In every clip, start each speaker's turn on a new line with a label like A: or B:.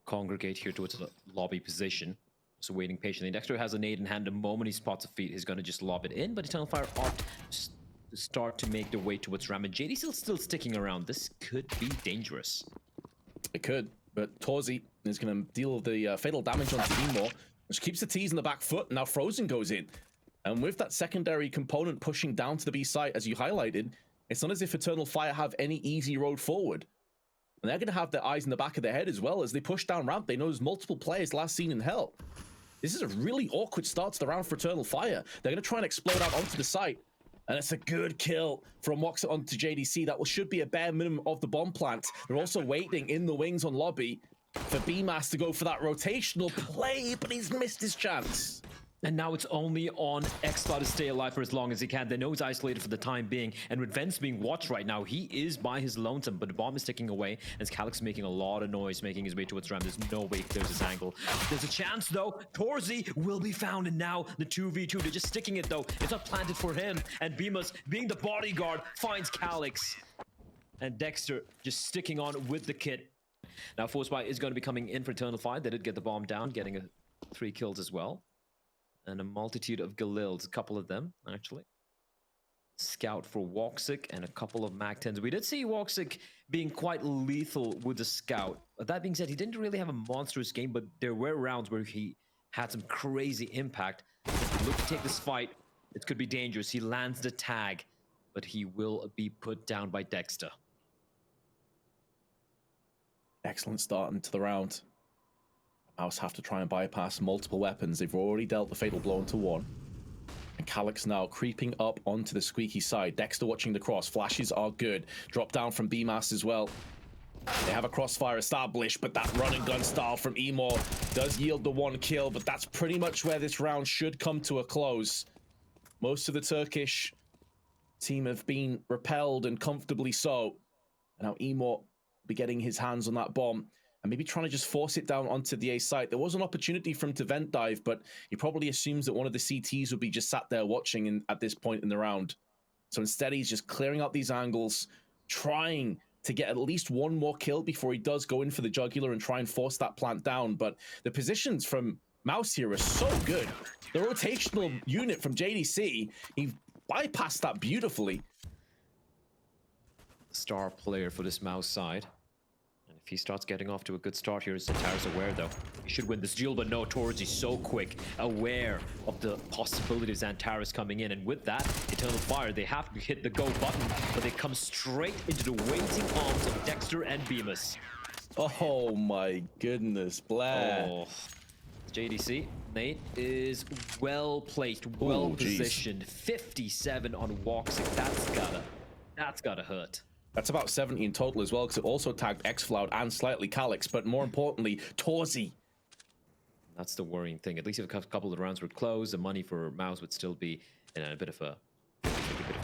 A: congregate here towards the lobby position. So waiting patiently. Dexter has a nade in hand. The moment he spots a feet, he's going to just lob it in. But Eternal Fire opt to start to make their way towards Ram. And JD still sticking around. This could be dangerous.
B: It could, but Torzi is going to deal the fatal damage onto Emor, which keeps the T's in the back foot. Now Frozen goes in. And with that secondary component pushing down to the B site, as you highlighted, it's not as if Eternal Fire have any easy road forward. And they're going to have their eyes in the back of their head as well as they push down ramp. They know there's multiple players last seen in Hell. This is a really awkward start to the round for Eternal Fire. They're going to try and explode out onto the site. And it's a good kill from Woxic'den onto JDC. That should be a bare minimum of the bomb plant. They're also waiting in the wings on lobby for BMAS to go for that rotational play, but he's missed his chance.
A: And now it's only on xCloud to stay alive for as long as he can. They know he's isolated for the time being. And with Vence being watched right now, he is by his lonesome. But the bomb is ticking away. As Calyx making a lot of noise, making his way towards Ram. There's no way he clears this angle. There's a chance, though. Torzi will be found. And now the 2v2. They're just sticking it, though. It's not planted for him. And Bemus, being the bodyguard, finds Calyx. And Dexter just sticking on with the kit. Now, Forceby is going to be coming in for Eternal Fire. They did get the bomb down, getting 3 kills as well. And a multitude of Galils, a couple of them, actually. Scout for Woxic and a couple of Mag-10s. We did see Woxic being quite lethal with the Scout. But that being said, he didn't really have a monstrous game, but there were rounds where he had some crazy impact. Look to take this fight. It could be dangerous. He lands the tag, but he will be put down by Dexter.
B: Excellent start into the round. MOUZ have to try and bypass multiple weapons. They've already dealt the fatal blow into one. And Calyx now creeping up onto the squeaky side. Dexter watching the cross. Flashes are good. Drop down from BMAS as well. They have a crossfire established, but that run and gun style from Emor does yield the 1 kill, but that's pretty much where this round should come to a close. Most of the Turkish team have been repelled, and comfortably so. And now Emor will be getting his hands on that bomb. And maybe trying to just force it down onto the A site. There was an opportunity for him to vent dive, but he probably assumes that one of the CTs would be just sat there watching at this point in the round. So instead, he's just clearing out these angles, trying to get at least 1 more kill before he does go in for the jugular and try and force that plant down. But the positions from MOUZ here are so good. The rotational unit from JDC, he bypassed that beautifully.
A: Star player for this MOUZ side. If he starts getting off to a good start here, Zantaris aware though. He should win this duel, but no, Torzi so quick, aware of the possibility of Zantaris coming in. And with that, Eternal Fire, they have to hit the go button, but they come straight into the waiting arms of Dexter and Bemus.
B: Oh my goodness, Blair.
A: Oh. JDC, Nate is well placed, well positioned. 57 on Woxic. That's gotta hurt.
B: That's about 70 in total as well, because it also tagged xFloud and slightly Calyx, but more importantly, Torzi.
A: That's the worrying thing. At least if a couple of rounds were closed, the money for MOUZ would still be in a bit of a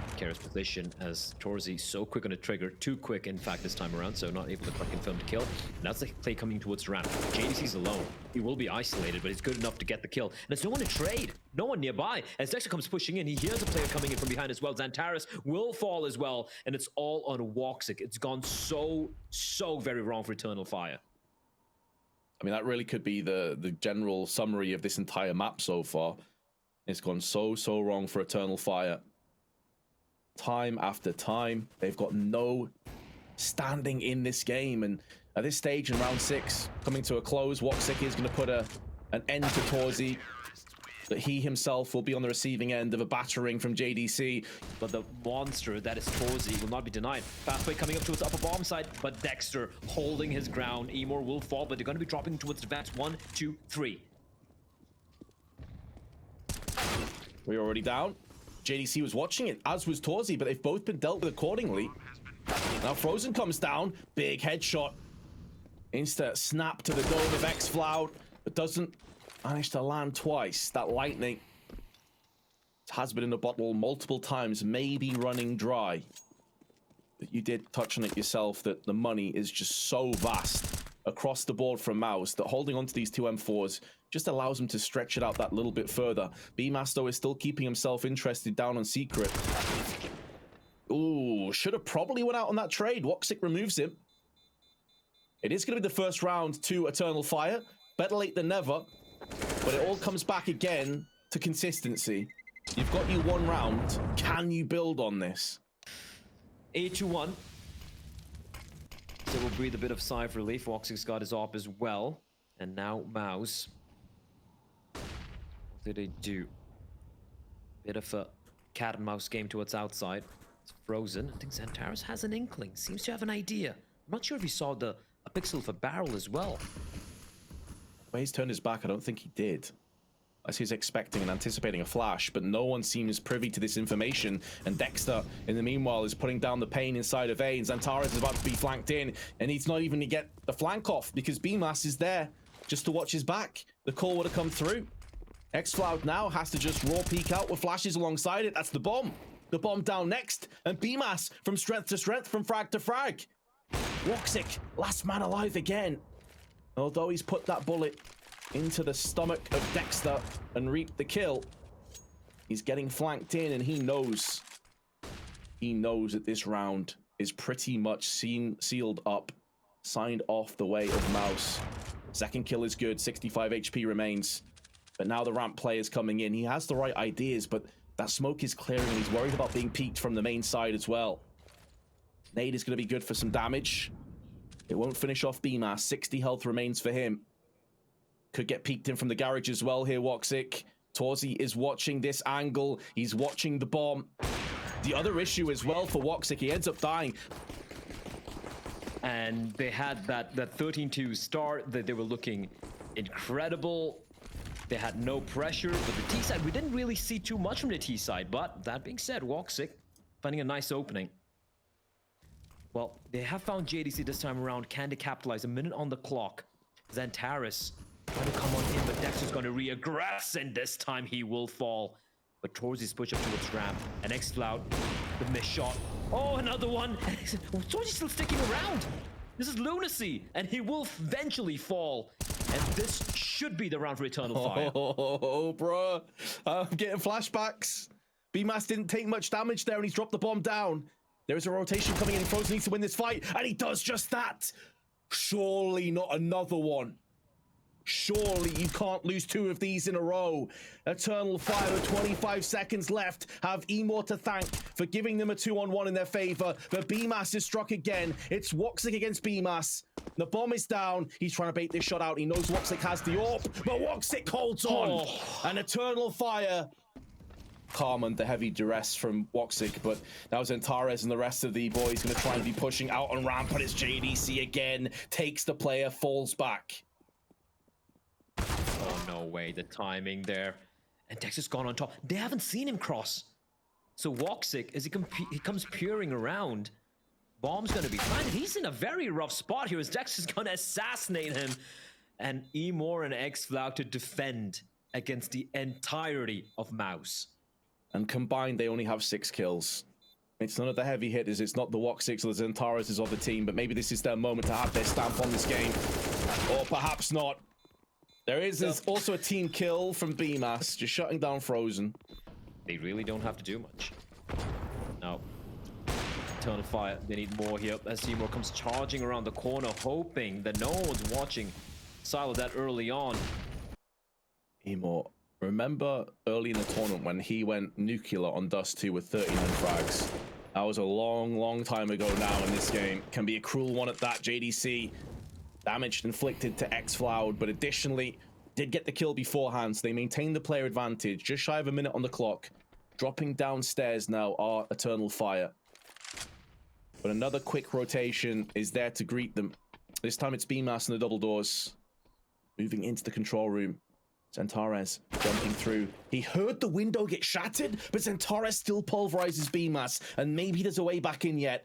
A: precarious position, as Torzi so quick on the trigger, too quick in fact this time around, so not able to confirm the kill. And that's the play coming towards Ram. JDC's alone. He will be isolated, but he's good enough to get the kill. And there's no one to trade, no one nearby. As Dexter comes pushing in, he hears a player coming in from behind as well. Zantaris will fall as well, and it's all on Woxic. It's gone so very wrong for Eternal Fire.
B: I mean, that really could be the general summary of this entire map so far. It's gone so wrong for Eternal Fire. Time after time, they've got no standing in this game, and at this stage in round 6, coming to a close, Woxic is going to put an end to Torzi, but he himself will be on the receiving end of a battering from JDC.
A: But the monster that is Torzi will not be denied. Fastway coming up towards the upper bomb side, but Dexter holding his ground. Emor will fall, but they're going to be dropping towards the vents. 1, 2, 3.
B: We're already down. JDC was watching it, as was Torzi, but they've both been dealt with accordingly. Now Frozen comes down, big headshot. Insta snap to the dome of xFloud, but doesn't manage to land twice. That lightning has been in the bottle multiple times, maybe running dry. But you did touch on it yourself, that the money is just so vast across the board from MOUZ that holding on to these 2 M4s just allows him to stretch it out that little bit further. BMAS, though, is still keeping himself interested down on Secret. Ooh, should have probably went out on that trade. Woxic removes him. It is going to be the first round to Eternal Fire. Better late than never. But it all comes back again to consistency. You've got you one round. Can you build on this?
A: 8-1. So we'll breathe a bit of sigh of relief. Woxic's got his op as well. And now MOUZ. What did they do? Bit of a cat and mouse game towards outside. It's frozen. I think Xantares has an inkling. Seems to have an idea. I'm not sure if he saw a pixel of a barrel as well.
B: The way he's turned his back, I don't think he did. As he's expecting and anticipating a flash, but no one seems privy to this information. And Dexter, in the meanwhile, is putting down the pain inside of A, and Xantares is about to be flanked in, and he's not even to get the flank off because BMAS is there just to watch his back. The call would have come through. xFloud now has to just raw peek out with flashes alongside it. That's the bomb. The bomb down next, and BMAS from strength to strength, from frag to frag. Woxic, last man alive again. Although he's put that bullet into the stomach of Dexter and reaped the kill, he's getting flanked in, and he knows that this round is pretty much sealed up, signed off the way of MOUZ. Second kill is good, 65 HP remains, but now the ramp play is coming in. He has the right ideas, but that smoke is clearing, and he's worried about being peeked from the main side as well. Nade is going to be good for some damage. It won't finish off BMAS. 60 health remains for him. Could get peeked in from the garage as well here, Woxic. Torzi is watching this angle. He's watching the bomb. The other issue as well for Woxic, he ends up dying.
A: And they had that 13-2 start. That they were looking incredible. They had no pressure. But the T side, we didn't really see too much from the T side. But that being said, Woxic finding a nice opening. Well, they have found JDC this time around. Can they capitalize? A minute on the clock. Xantares trying to come on in, but Dexter's going to reaggress, and this time he will fall. But Torzi's push up towards ramp, and xFloud, the missed shot. Oh, another one! Torzi's still sticking around. This is lunacy, and he will eventually fall. And this should be the round for Eternal Fire.
B: Oh, bro. I'm getting flashbacks. BMAS didn't take much damage there, and he's dropped the bomb down. There is a rotation coming in. Frozen needs to win this fight, and he does just that. Surely not another one. Surely you can't lose two of these in a row. Eternal Fire with 25 seconds left have Emor to thank for giving them a 2-on-1 in their favor. But BMAS is struck again. It's Woxic against BMAS. The bomb is down. He's trying to bait this shot out. He knows Woxic has the AWP, but Woxic holds on. And Eternal Fire calm under heavy duress from Woxic, but now Xantares and the rest of the boys going to try and be pushing out on ramp, but it's JDC again. Takes the player, falls back.
A: Oh, no way. The timing there. And Dexter's gone on top. They haven't seen him cross. So Woxic, as he comes peering around, bomb's going to be planted. He's in a very rough spot here as Dexter's going to assassinate him. And Emor and xFloud to defend against the entirety of MOUZ.
B: And combined, they only have 6 kills. It's none of the heavy hitters. It's not the Woxics or the Xantares of the team, but maybe this is their moment to have their stamp on this game. Or perhaps not. There is also a team kill from BMAS, just shutting down Frozen.
A: They really don't have to do much. No. Eternal Fire, they need more here as Seymour comes charging around the corner, hoping that no one's watching. Silo that early on.
B: Emor, remember early in the tournament when he went nuclear on Dust 2 with 39 frags? That was a long, long time ago now in this game. Can be a cruel one at that. JDC damage inflicted to xFloud, but additionally did get the kill beforehand, so they maintained the player advantage. Just shy of a minute on the clock. Dropping downstairs now are Eternal Fire. But another quick rotation is there to greet them. This time it's BMAS and the double doors. Moving into the control room. Xantares jumping through. He heard the window get shattered, but Xantares still pulverizes BMAS, and maybe there's a way back in yet.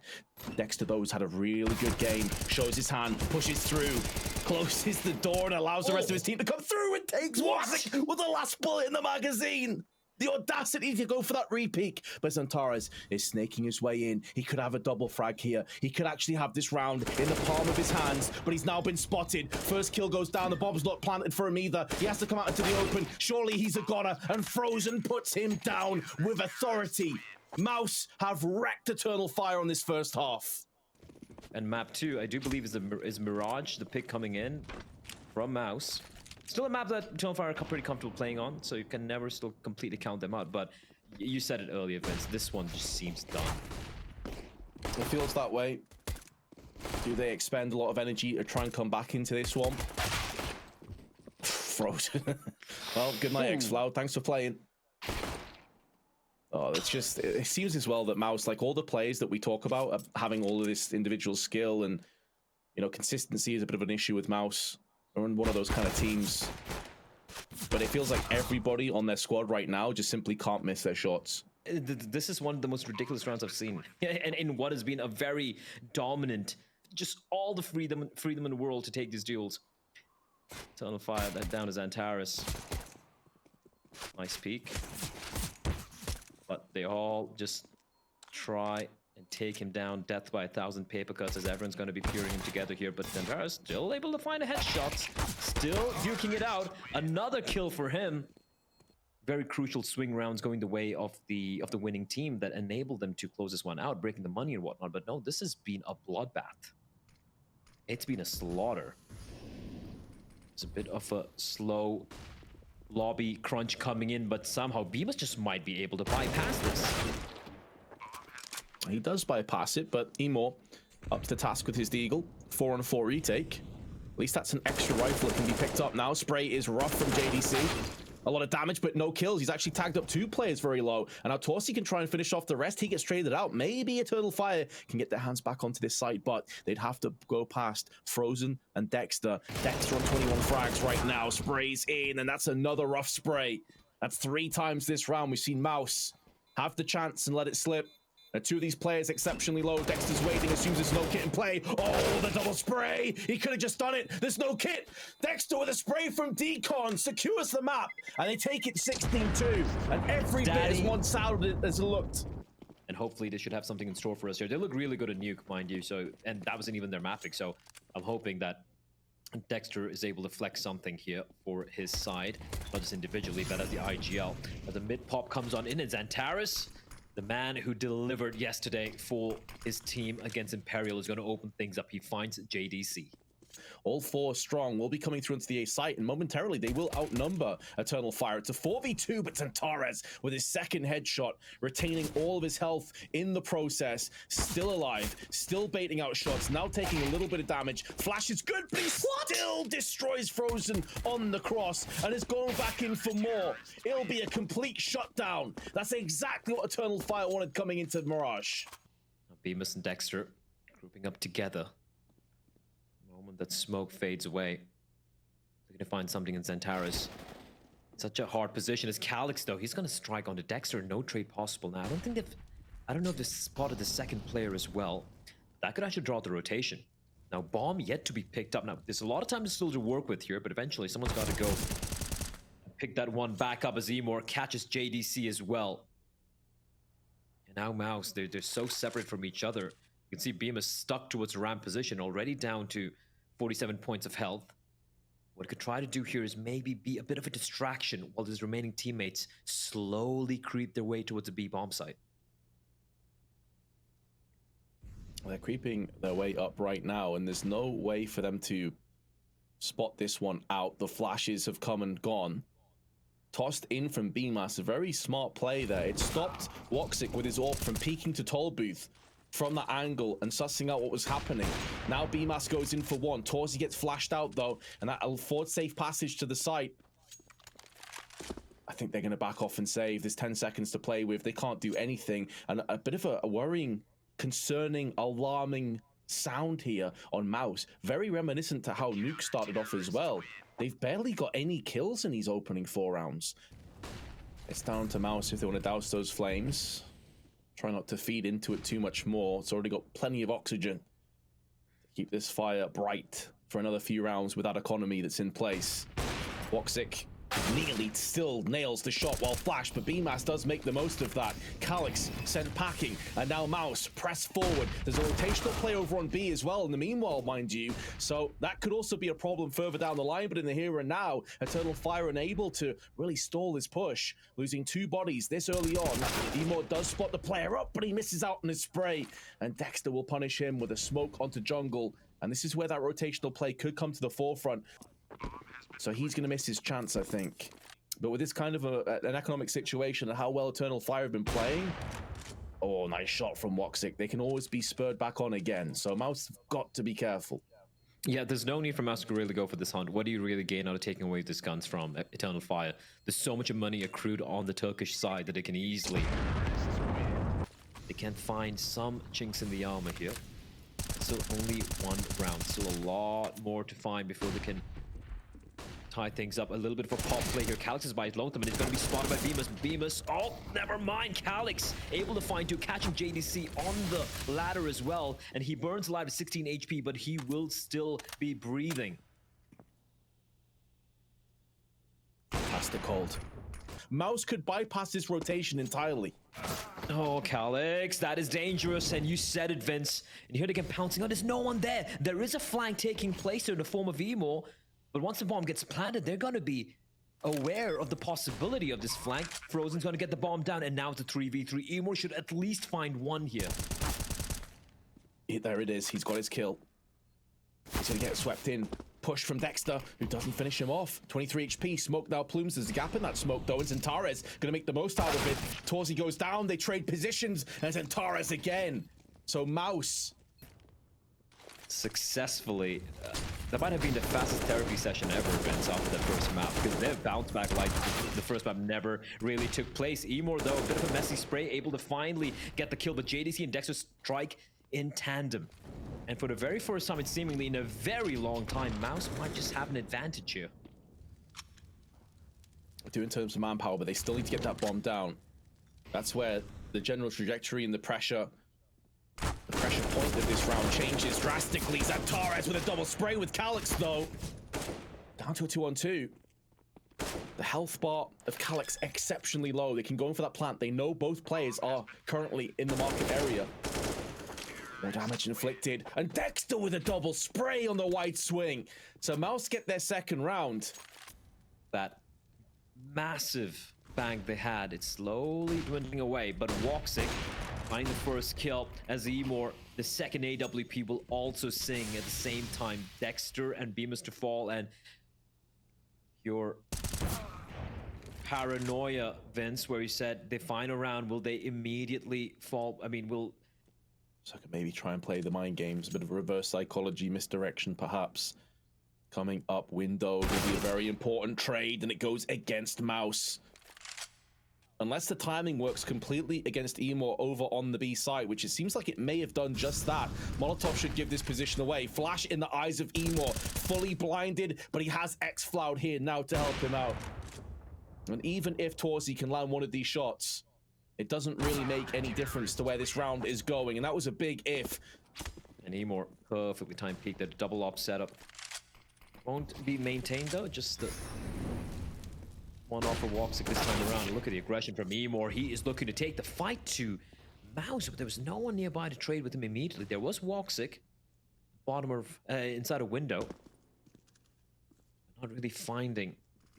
B: Dexter, those had a really good game. Shows his hand, pushes through, closes the door, and allows the rest of his team to come through and takes Woxic with the last bullet in the magazine. The audacity to go for that repeak. But Xantares is snaking his way in. He could have a double frag here. He could actually have this round in the palm of his hands, but he's now been spotted. First kill goes down. The bomb's not planted for him either. He has to come out into the open. Surely he's a goner, and Frozen puts him down with authority. MOUZ have wrecked Eternal Fire on this first half.
A: And map 2, I do believe is Mirage, the pick coming in from MOUZ. Still a map that Tonefire are pretty comfortable playing on, so you can never still completely count them out. But you said it earlier, Vince, this one just seems done.
B: It feels that way. Do they expend a lot of energy to try and come back into this one? Frozen. Well, good night, X-Floud. Thanks for playing. Oh, it's just, it seems as well that MOUZ, like all the players that we talk about, having all of this individual skill and, you know, consistency is a bit of an issue with MOUZ. They're in one of those kind of teams. But it feels like everybody on their squad right now just simply can't miss their shots.
A: This is one of the most ridiculous rounds I've seen. And in what has been a very dominant, just all the freedom in the world to take these duels. Tunnel fire that down to Xantares. Nice peek. But they all just try and take him down. Death by 1,000 paper cuts as everyone's going to be peering him together here. But Xantares still able to find a headshot. Still duking it out. Another kill for him. Very crucial swing rounds going the way of the winning team that enabled them to close this one out, breaking the money and whatnot. But no, this has been a bloodbath. It's been a slaughter. It's a bit of a slow lobby crunch coming in, but somehow Bemis just might be able to bypass this.
B: He does bypass it, but Emo up to the task with his Deagle. 4-on-4 retake. At least that's an extra rifle that can be picked up now. Spray is rough from JDC. A lot of damage, but no kills. He's actually tagged up 2 players very low. And now Torsi can try and finish off the rest. He gets traded out. Maybe Eternal Fire can get their hands back onto this site, but they'd have to go past Frozen and Dexter. Dexter on 21 frags right now. Sprays in, and that's another rough spray. That's 3 times this round. We've seen MOUZ have the chance and let it slip. Now 2 of these players exceptionally low. Dexter's waiting, assumes there's no kit in play. Oh, the double spray! He could have just done it. There's no kit. Dexter with a spray from Decon secures the map, and they take it 16-2. And every bit as one-sided as it looked.
A: And hopefully they should have something in store for us here. They look really good at Nuke, mind you. So, and that wasn't even their mapping. So I'm hoping that Dexter is able to flex something here for his side, not just individually, but at the IGL. As the mid pop comes on in, and Xantares, the man who delivered yesterday for his team against Imperial, is going to open things up. He finds JDC.
B: All 4 strong will be coming through into the A site, and momentarily they will outnumber Eternal Fire. It's a 4v2, but Xantares with his second headshot, retaining all of his health in the process, still alive, still baiting out shots, now taking a little bit of damage. Flash is good, but he still destroys Frozen on the cross, and is going back in for more. It'll be a complete shutdown. That's exactly what Eternal Fire wanted coming into Mirage.
A: Bemis and Dexter grouping up together. Moment that smoke fades away. They're gonna find something in Xantares. Such a hard position as Calyx, though. He's gonna strike onto Dexter. No trade possible now. I don't know if they've spotted the second player as well. That could actually draw the rotation. Now, bomb yet to be picked up. Now, there's a lot of time still to work with here, but eventually someone's got to go and pick that one back up as Emor catches JDC as well. And now MOUZ, they're so separate from each other. You can see Bemis stuck towards ramp position, already down to 47 points of health. What it could try to do here is maybe be a bit of a distraction while his remaining teammates slowly creep their way towards the B bomb site.
B: They're creeping their way up right now, and there's no way for them to spot this one out. The flashes have come and gone. Tossed in from BMAS, a very smart play there. It stopped Woxic with his AWP from peeking to Toll Booth from that angle and sussing out what was happening. Now BMAS goes in for one. Torsi gets flashed out though, and that affords safe passage to the site. I think they're going to back off and save. There's 10 seconds to play with. They can't do anything. And a bit of a worrying, concerning, alarming sound here on MOUZ. Very reminiscent to how Nuke started off as well. They've barely got any kills in these opening 4 rounds. It's down to MOUZ if they want to douse those flames. Try not to feed into it too much more. It's already got plenty of oxygen to keep this fire bright for another few rounds with that economy that's in place. Woxic Nearly still nails the shot while Flash, but BMAS does make the most of that. Calyx sent packing, and now MOUZ press forward. There's a rotational play over on B as well in the meanwhile, mind you, so that could also be a problem further down the line, but in the here and now, Eternal Fire unable to really stall his push, losing 2 bodies this early on. Emor does spot the player up, but he misses out on his spray, and Dexter will punish him with a smoke onto jungle, and this is where that rotational play could come to the forefront. So he's going to miss his chance, I think. But with this kind of an economic situation and how well Eternal Fire have been playing, oh, nice shot from Woxic. They can always be spurred back on again. So MOUZ have got to be careful.
A: Yeah, there's no need for MOUZ to really go for this hunt. What do you really gain out of taking away these guns from Eternal Fire? There's so much money accrued on the Turkish side that they can easily... They can find some chinks in the armor here. Still only 1 round. Still a lot more to find before they can tie things up. A little bit of a pop play here. Calyx is by his lonesome, and it's going to be spotted by BMAS. BMAS, oh, never mind. Calyx able to find 2, catching JDC on the ladder as well, and he burns alive at 16 HP, but he will still be breathing.
B: That's the cold. MOUZ could bypass this rotation entirely.
A: Oh, Calyx, that is dangerous, and you said it, Vince. And you heard again pouncing. Oh, there's no one there. There is a flank taking place here in the form of Emor, but once the bomb gets planted, they're going to be aware of the possibility of this flank. Frozen's going to get the bomb down, and now it's a 3v3. Emor should at least find 1 here.
B: There it is. He's got his kill. He's going to get swept in. Push from Dexter, who doesn't finish him off. 23 HP. Smoke now plumes. There's a gap in that smoke, though, and Zentares going to make the most out of it. Torsi goes down. They trade positions, and Zentares again. So MOUZ
A: successfully... that might have been the fastest therapy session ever, Vince, after that first map, because their bounce back like the first map never really took place. Emor, though, a bit of a messy spray, able to finally get the kill, but JDC and Dexter strike in tandem. And for the very first time, it's seemingly in a very long time, MOUZ might just have an advantage here.
B: Do in terms of manpower, but they still need to get that bomb down. That's where the general trajectory and the pressure point of this round changes drastically. Zentares with a double spray with Calyx, though. Down to a 2-on-2. The health bar of Calyx exceptionally low. They can go in for that plant. They know both players are currently in the market area. No damage inflicted. And Dexter with a double spray on the wide swing. So MOUZ get their second round.
A: That massive bang they had, it's slowly dwindling away, but Woxic find the first kill as Emor, the second AWP, will also sing at the same time. Dexter and BMAS to fall, and your paranoia, Vince, where you said they find a round, will they immediately fall? I mean, will...
B: So I could maybe try and play the mind games, a bit of a reverse psychology misdirection, perhaps. Coming up, window will be a very important trade, and it goes against MOUZ. Unless the timing works completely against Emor over on the B side, which it seems like it may have done just that. Molotov should give this position away. Flash in the eyes of Emor, fully blinded, but he has X-Floud here now to help him out. And even if Torsi can land one of these shots, it doesn't really make any difference to where this round is going, and that was a big if.
A: And Emor perfectly timed peek, that double op setup. Won't be maintained though, just the one off for Woxic this time around. And look at the aggression from Emor. He is looking to take the fight to MOUZ, but there was no one nearby to trade with him immediately. There was Woxic, bottom of inside a window, not really finding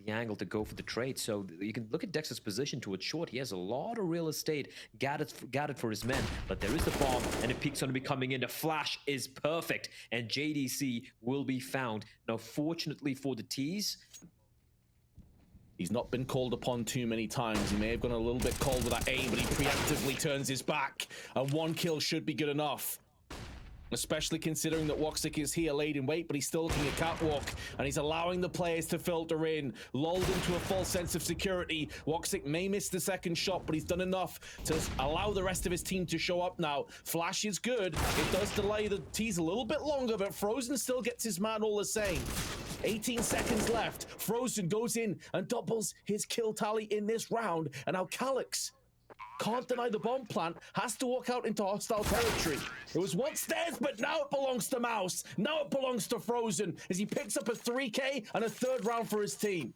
A: the angle to go for the trade. So you can look at Dexter's position towards short. He has a lot of real estate gathered for his men, but there is the bomb, and the peek's going to be coming in. The flash is perfect, and JDC will be found. Now, fortunately for the T's,
B: he's not been called upon too many times. He may have gone a little bit cold with that aim, but he preemptively turns his back, and 1 kill should be good enough. Especially considering that Woxic is here laid in wait, but he's still looking at catwalk, and he's allowing the players to filter in, lulled into a false sense of security. Woxic may miss the second shot, but he's done enough to allow the rest of his team to show up now. Flash is good. It does delay the tease a little bit longer, but Frozen still gets his man all the same. 18 seconds left. Frozen goes in and doubles his kill tally in this round, and now Calyx can't deny the bomb plant, has to walk out into hostile territory. It was once theirs, but now it belongs to MOUZ. Now it belongs to Frozen as he picks up a 3K and a 3rd round for his team.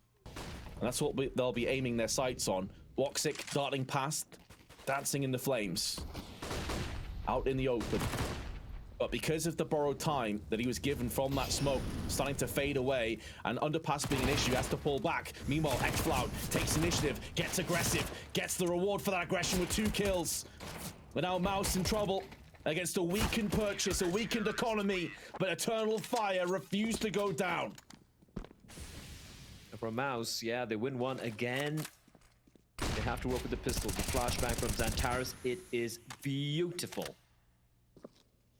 B: And that's what they'll be aiming their sights on. Woxic darting past, dancing in the flames. Out in the open. But because of the borrowed time that he was given from that smoke starting to fade away and underpass being an issue, he has to pull back. Meanwhile, xFloud takes initiative, gets aggressive, gets the reward for that aggression with 2 kills. But now MOUZ in trouble against a weakened purchase, a weakened economy, but Eternal Fire refused to go down.
A: For MOUZ, yeah, they win one again. They have to work with the pistol. The flashbang from Xantares, it is beautiful.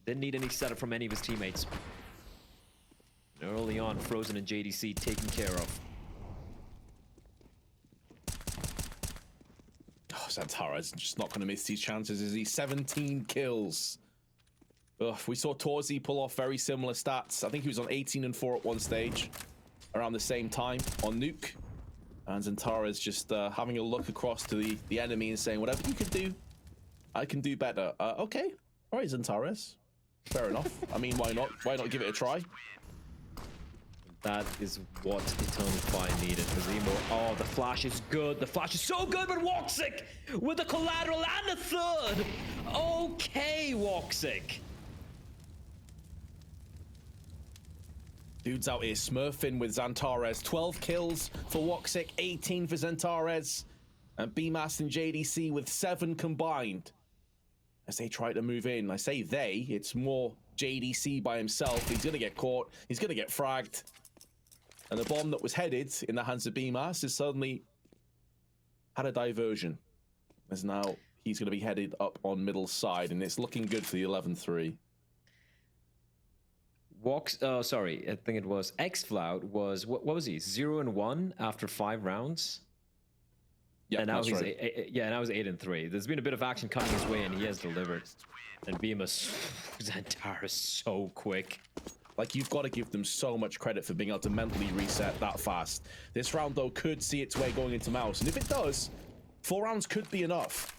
A: Didn't need any setup from any of his teammates. Early on, Frozen and JDC taken care of.
B: Oh, Xantares just not going to miss these chances, is he? 17 kills. Ugh, we saw Torzi pull off very similar stats. I think he was on 18 and 4 at one stage, around the same time on Nuke. And Xantares just having a look across to the enemy and saying, whatever you can do, I can do better. Okay. All right, Xantares. Fair enough. I mean, why not? Why not give it a try?
A: That is what Eternal Fire needed. Zemo. Oh, the flash is good. The flash is so good, but Woxic with the collateral and a third. Okay, Woxic.
B: Dude's out here smurfing with Xantares. 12 kills for Woxic, 18 for Xantares. And BMAS and JDC with 7 combined. As they try to move in. I say they, it's more JDC by himself. He's going to get caught. He's going to get fragged. And the bomb that was headed in the hands of BMAS has suddenly had a diversion. As now he's going to be headed up on middle side. And it's looking good for the 11-3.
A: Sorry, I think it was xFloud was, what was he? 0 and 1 after 5 rounds?
B: Yeah,
A: and now
B: that's
A: he's
B: right.
A: now he's 8 and 3. There's been a bit of action coming his way, and he has delivered. And Bemis, Xantares so quick.
B: Like, you've got to give them so much credit for being able to mentally reset that fast. This round, though, could see its way going into MOUZ. And if it does, 4 rounds could be enough.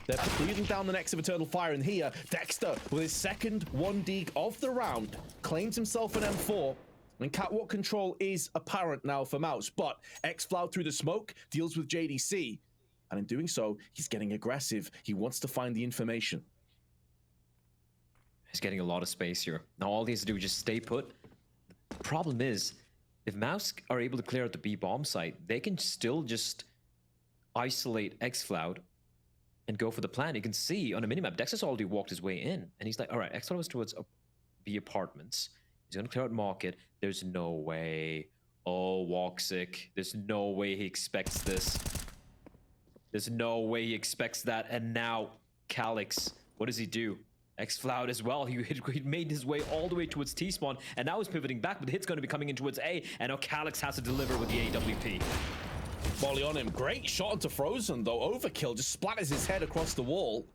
B: They're breathing down the necks of Eternal Fire. And here, Dexter, with his second 1 of the round, claims himself an M4. And catwalk control is apparent now for MOUZ. But xFloud through the smoke deals with JDC. And in doing so, he's getting aggressive. He wants to find the information.
A: He's getting a lot of space here. Now all he has to do is just stay put. The problem is, if MOUZ are able to clear out the B bomb site, they can still just isolate xFloud and go for the plan. You can see on a minimap, Dexter's already walked his way in. And he's like, all right, xFloud was towards B apartments. He's going to clear out market. There's no way. Oh, Woxic. There's no way he expects this. There's no way he expects that. And now, Calyx, what does he do? xFloud as well. He made his way all the way towards T-spawn, and now he's pivoting back, but the hit's going to be coming in towards A, and now Calyx has to deliver with the AWP.
B: Volley on him. Great shot onto Frozen, though. Overkill. Just splatters his head across the wall.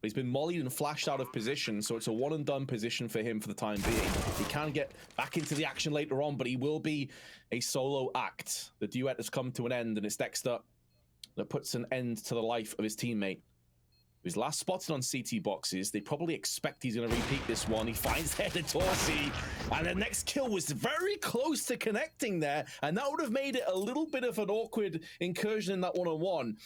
B: But he's been mollied and flashed out of position, so it's a one-and-done position for him for the time being. He can get back into the action later on, but he will be a solo act. The duet has come to an end, and it's Dexter that puts an end to the life of his teammate. Who's last spotted on CT boxes. They probably expect he's going to repeat this one. He finds there the Torsi, and the next kill was very close to connecting there, and that would have made it a little bit of an awkward incursion in that one-on-one.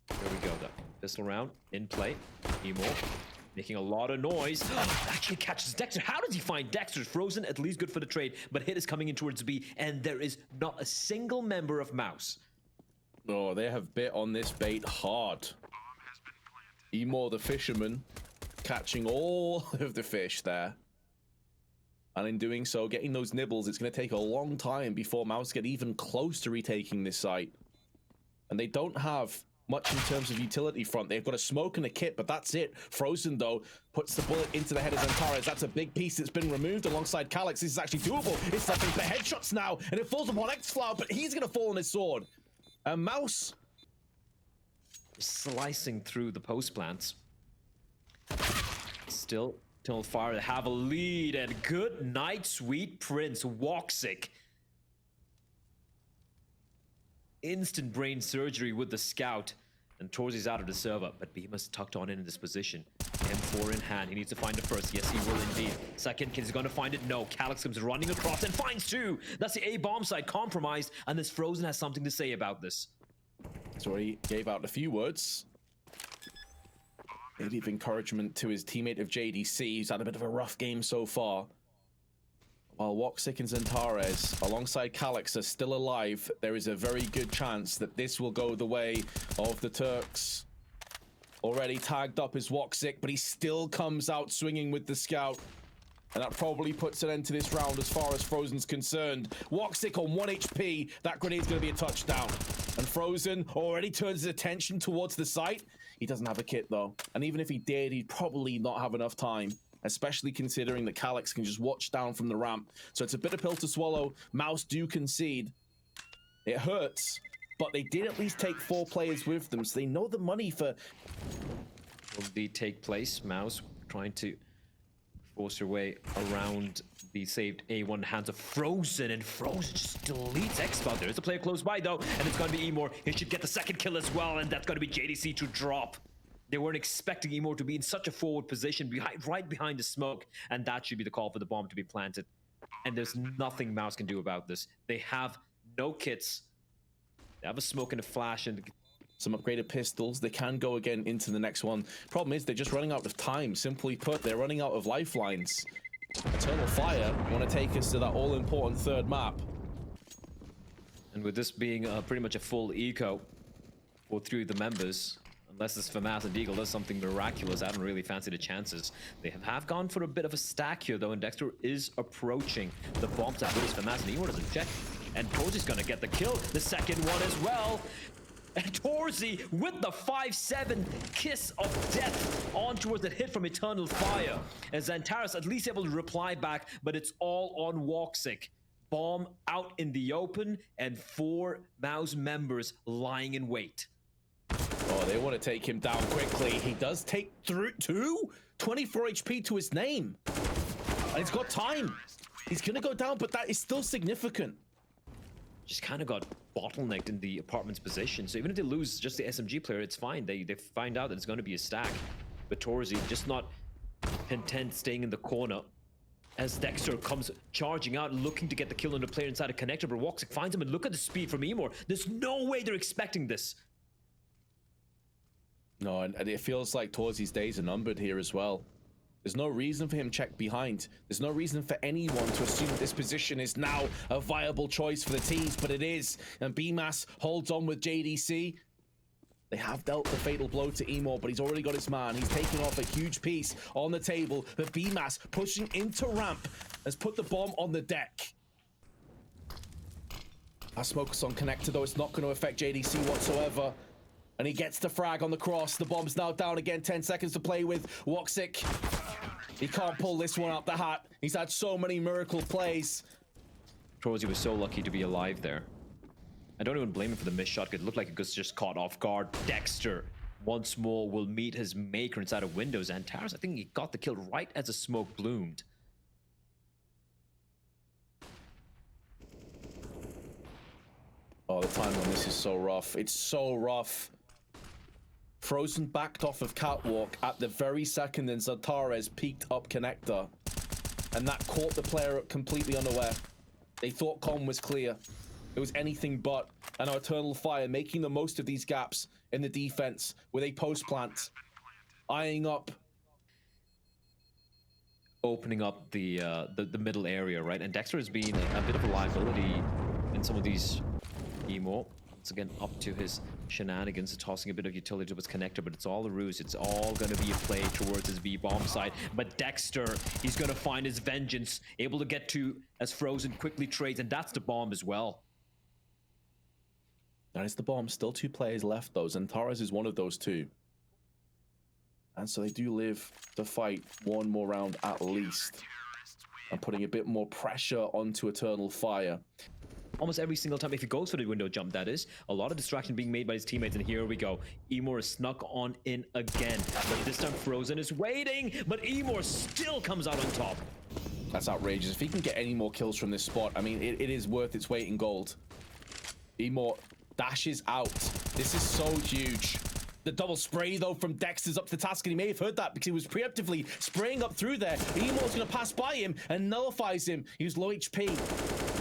A: There we go, though. Pistol round in play. Emo making a lot of noise. Actually catches Dexter. How does he find Dexter? Frozen, at least good for the trade, but hit is coming in towards B, and there is not a single member of MOUZ.
B: Oh, they have bit on this bait hard. Emo, the fisherman, catching all of the fish there. And in doing so, getting those nibbles, it's going to take a long time before MOUZ get even close to retaking this site. And they don't have much in terms of utility front. They've got a smoke and a kit, but that's it. Frozen, though, puts the bullet into the head of Xantares. That's a big piece that's been removed alongside Calyx. This is actually doable. It's nothing but headshots now, and it falls upon xFloud, but he's going to fall on his sword. And MOUZ
A: slicing through the post plants. Still, Eternal Fire have a lead, and good night, sweet prince. Woxic. Instant brain surgery with the scout, and Torzi's out of the server, but Bemis tucked on in this position. M4 in hand. He needs to find it first. Yes, he will indeed. Second kid is going to find it. No. Calyx comes running across and finds two. That's the A bomb site compromised. And this Frozen has something to say about this.
B: So he gave out a few words. Maybe of encouragement to his teammate of JDC. He's had a bit of a rough game so far. While Woxic and Xantares, alongside Calyx, are still alive, there is a very good chance that this will go the way of the Turks. Already tagged up is Woxic, but he still comes out swinging with the scout. And that probably puts an end to this round as far as Frozen's concerned. Woxic on 1 HP, that grenade's going to be a touchdown. And Frozen already turns his attention towards the site. He doesn't have a kit though. And even if he did, he'd probably not have enough time. Especially considering that Calyx can just watch down from the ramp. So it's a bitter pill to swallow. MOUZ do concede. It hurts, but they did at least take 4 players with them, so they know the money for...
A: Will indeed take place. MOUZ trying to force her way around the saved A1 hands of Frozen, and Frozen just deletes Xbox. There's a player close by though, and it's going to be Emor. He should get the second kill as well, and that's going to be JDC to drop. They weren't expecting Emor to be in such a forward position, right behind the smoke, and that should be the call for the bomb to be planted. And there's nothing MOUZ can do about this. They have no kits. They have a smoke and a flash, and
B: some upgraded pistols. They can go again into the next one. Problem is, they're just running out of time. Simply put, they're running out of lifelines. Eternal Fire want to take us to that all-important third map.
A: And with this being pretty much a full eco for 3 of the members, unless it's FAMAS and Deagle does something miraculous, I don't really fancy the chances. They have gone for a bit of a stack here, though, and Dexter is approaching the bomb site with his FAMAS, and Emor doesn't check. And Torzi's gonna get the kill, the second one as well. And Torzi with the 5-7 kiss of death on towards that hit from Eternal Fire. And Xantares at least able to reply back, but it's all on Woxic. Bomb out in the open, and 4 MOUZ members lying in wait.
B: Oh, they want to take him down quickly. He does take through 24 HP to his name. And he's got time. He's gonna go down, but that is still significant.
A: Just kind of got bottlenecked in the apartment's position. So even if they lose just the SMG player, it's fine. They find out that it's going to be a stack. But Torzi just not content staying in the corner as Dexter comes charging out, looking to get the kill on the player inside a connector. But Woxic finds him, and look at the speed from Emor. There's no way they're expecting this.
B: No, and it feels like Torzi's days are numbered here as well. There's no reason for him check behind. There's no reason for anyone to assume that this position is now a viable choice for the teams, but it is. And BMAS holds on with JDC. They have dealt the fatal blow to Emor, but he's already got his man. He's taken off a huge piece on the table. But BMAS pushing into ramp has put the bomb on the deck. Our smoke's on connector, though. It's not going to affect JDC whatsoever. And he gets the frag on the cross. The bomb's now down again. 10 seconds to play with. Woxic, he can't pull this one out the hat. He's had so many miracle plays.
A: Torzi was so lucky to be alive there. I don't even blame him for the missed shot. It looked like it was just caught off guard. Dexter once more will meet his maker inside of windows. And Taras, I think he got the kill right as the smoke bloomed.
B: Oh, the time on this is so rough. It's so rough. Frozen backed off of Catwalk at the very second then Xantares peeked up connector. And that caught the player completely unaware. They thought comm was clear. It was anything but. And our Eternal Fire making the most of these gaps in the defense with a post plant. Eyeing up.
A: Opening up the middle area, right? And Dexter has been a bit of a liability in some of these Emor. Once again, up to his shenanigans, tossing a bit of utility to his connector, but it's all a ruse. It's all going to be a play towards his B-bomb side. But Dexter, he's going to find his vengeance, able to get to as Frozen quickly trades, and that's the bomb as well.
B: That is the bomb. Still 2 players left, though. Xantares is one of those 2. And so they do live to fight one more round at least. And putting a bit more pressure onto Eternal Fire.
A: Almost every single time, if he goes for the window jump, that is, a lot of distraction being made by his teammates, and here we go. Emor is snuck on in again, but this time Frozen is waiting, but Emor still comes out on top.
B: That's outrageous. If he can get any more kills from this spot, I mean, it is worth its weight in gold. Emor dashes out. This is so huge. The double spray, though, from Dexter's up to the task, and he may have heard that because he was preemptively spraying up through there. Emo's going to pass by him and nullifies him. He was low HP.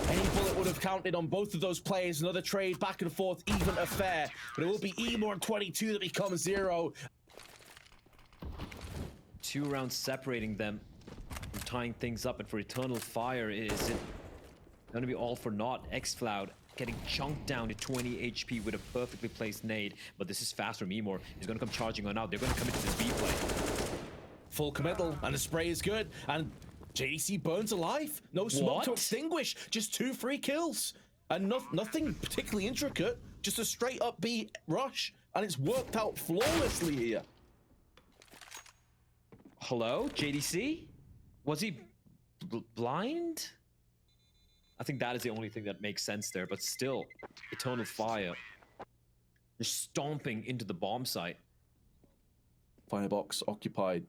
B: Any bullet would have counted on both of those players. Another trade back and forth, even affair. But it will be Emo on 22 that becomes 0.
A: 2 rounds separating them, and tying things up, and for Eternal Fire, is it going to be all for naught? Xcloud getting chunked down to 20 HP with a perfectly placed nade, but this is fast from Emor. He's going to come charging on out. They're going to come into this B play.
B: Full committal, and the spray is good, and JDC burns alive. No smoke to extinguish, just 2 free kills, and nothing particularly intricate, just a straight up B rush, and it's worked out flawlessly here.
A: Hello, JDC? Was he blind? I think that is the only thing that makes sense there, but still, Eternal Fire. They're stomping into the bomb site.
B: Firebox occupied.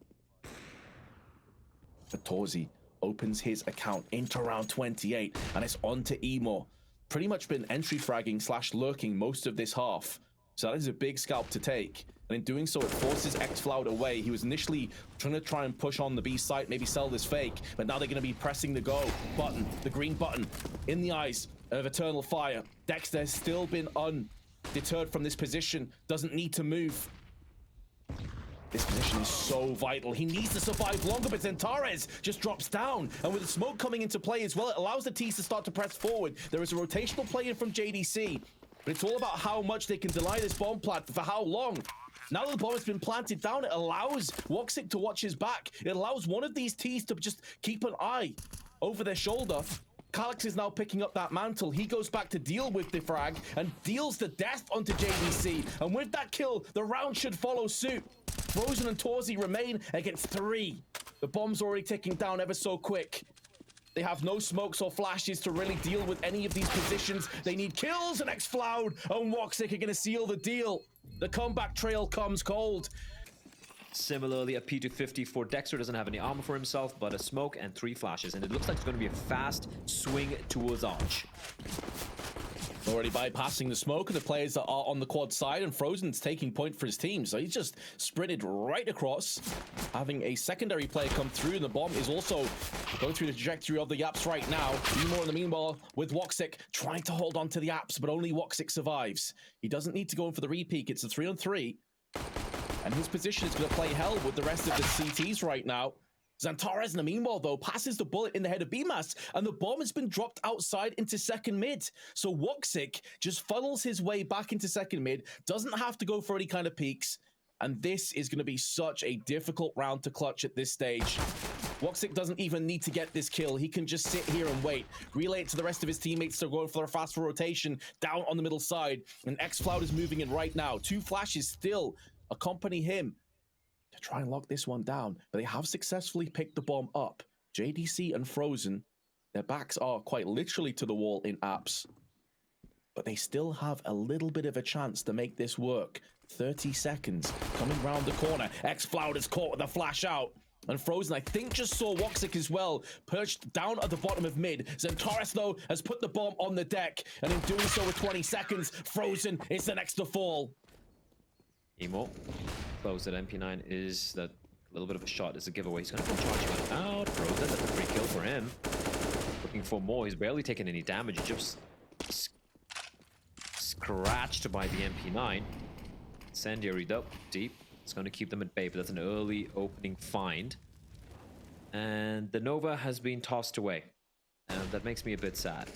B: Torzi opens his account into round 28, and it's on to Emo. Pretty much been entry fragging / lurking most of this half, so that is a big scalp to take. And in doing so, it forces Xcloud away. He was initially try and push on the B site, maybe sell this fake, but now they're going to be pressing the go button, the green button, in the eyes of Eternal Fire. Dexter has still been undeterred from this position, doesn't need to move. This position is so vital. He needs to survive longer, but Zentares just drops down. And with the smoke coming into play as well, it allows the T's to start to press forward. There is a rotational play in from JDC, but it's all about how much they can deny this bomb plant for how long. Now that the bomb has been planted down, it allows Woxic to watch his back. It allows one of these T's to just keep an eye over their shoulder. Calyx is now picking up that mantle. He goes back to deal with the frag and deals the death onto JDC. And with that kill, the round should follow suit. Frozen and Torzi remain against 3. The bomb's already ticking down ever so quick. They have no smokes or flashes to really deal with any of these positions. They need kills, and Xcloud and Woxic are going to seal the deal. The comeback trail comes cold.
A: Similarly, a P250 for Dexter doesn't have any armor for himself, but a smoke and 3 flashes, and it looks like it's going to be a fast swing towards Arch.
B: Already bypassing the smoke, and the players that are on the quad side, and Frozen's taking point for his team, so he's just sprinted right across, having a secondary player come through, and the bomb is also going through the trajectory of the Yaps right now. Emo in the meanwhile with Woxic trying to hold on to the Yaps, but only Woxic survives. He doesn't need to go in for the repeat. It's a 3-on-3, and his position is going to play hell with the rest of the CTs right now. Zentares in the meanwhile, though, passes the bullet in the head of BMAS, and the bomb has been dropped outside into second mid. So Woxic just funnels his way back into second mid, doesn't have to go for any kind of peeks, and this is going to be such a difficult round to clutch at this stage. Woxic doesn't even need to get this kill. He can just sit here and wait. Relay it to the rest of his teammates. They're going for a faster rotation down on the middle side, and Xcloud is moving in right now. 2 flashes still accompany him to try and lock this one down, but they have successfully picked the bomb up. JDC and Frozen, their backs are quite literally to the wall in apps, but they still have a little bit of a chance to make this work. 30 seconds coming round the corner. Xcloud is caught with a flash out, and Frozen, I think, just saw Woxic as well, perched down at the bottom of mid. Zentares, though, has put the bomb on the deck, and in doing so with 20 seconds, Frozen is the next to fall.
A: Emo close at MP9 is that little bit of a shot is a giveaway. He's going to come charging out. Frozen, that's a free kill for him. Looking for more. He's barely taken any damage. Just scratched by the MP9. Sandiary up deep. It's going to keep them at bay, but that's an early opening find. And the Nova has been tossed away. And that makes me a bit sad.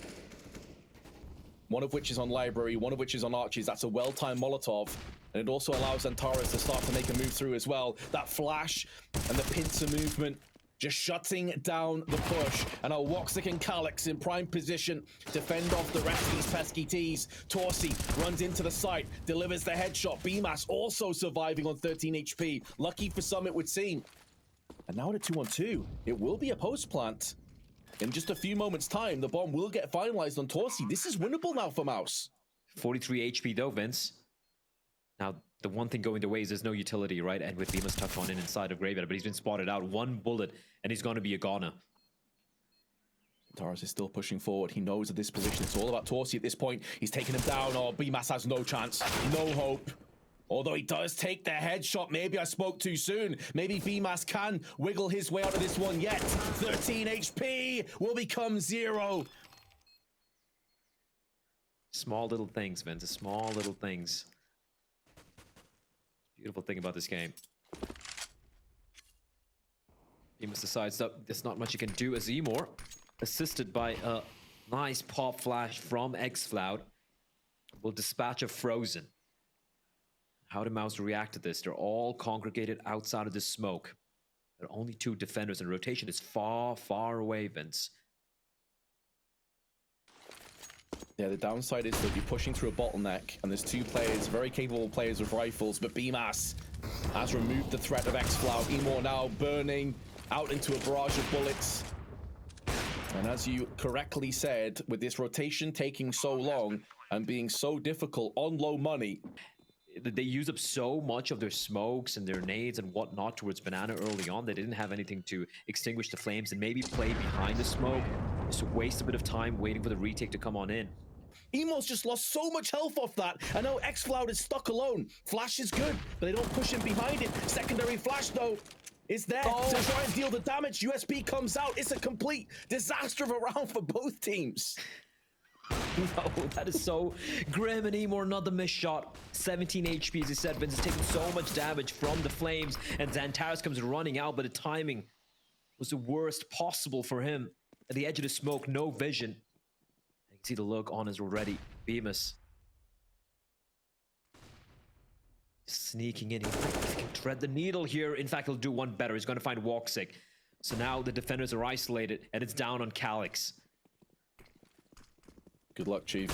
B: One of which is on Library, one of which is on Arches. That's a well-timed Molotov. And it also allows Zentares to start to make a move through as well. That flash and the pincer movement just shutting down the push. And now Woxic and Calyx in prime position to fend off the rest of these pesky T's. Torsi runs into the site, delivers the headshot. BMAS also surviving on 13 HP. Lucky for some, it would seem. And now at a 2-on-2, it will be a post plant. In just a few moments' time, the bomb will get finalized on Torsi. This is winnable now for MOUZ.
A: 43 HP though, Vince. Now, the one thing going the way is there's no utility, right? And with Bemus tucked on in inside of Graveyard, but he's been spotted out. 1 bullet, and he's going to be a goner.
B: Taras is still pushing forward. He knows at this position it's all about Torsi at this point. He's taking him down. Oh, BMAS has no chance. No hope. Although he does take the headshot. Maybe I spoke too soon. Maybe VMAS can wiggle his way out of this one yet. 13 HP will become 0.
A: Small little things, Vince. Small little things. Beautiful thing about this game. VMAS decides that there's not much you can do as Emor, assisted by a nice pop flash from xCloud, will dispatch a Frozen. How do MOUZ react to this? They're all congregated outside of the smoke. There are only 2 defenders, and rotation is far, far away, Vince.
B: Yeah, the downside is they'll be pushing through a bottleneck, and there's 2 players, very capable players with rifles, but BMAS has removed the threat of xCloud. Emor now burning out into a barrage of bullets. And as you correctly said, with this rotation taking so long and being so difficult on low money,
A: they use up so much of their smokes and their nades and whatnot towards Banana early on. They didn't have anything to extinguish the flames and maybe play behind the smoke. Just waste a bit of time waiting for the retake to come on in.
B: Emor's just lost so much health off that, and now xCloud is stuck alone. Flash is good, but they don't push him behind it. Secondary flash, though, is there to try and deal the damage. USB comes out. It's a complete disaster of a round for both teams.
A: No, that is so grim. And Emor, another missed shot. 17 HP, as you said. Vince is taking so much damage from the flames, and Xantares comes running out, but the timing was the worst possible for him. At the edge of the smoke, no vision. You can see the look on his already. Bemis sneaking in. He can thread the needle here. In fact, he'll do one better. He's going to find Woxic. So now the defenders are isolated, and it's down on Calyx.
B: Good luck, Chief.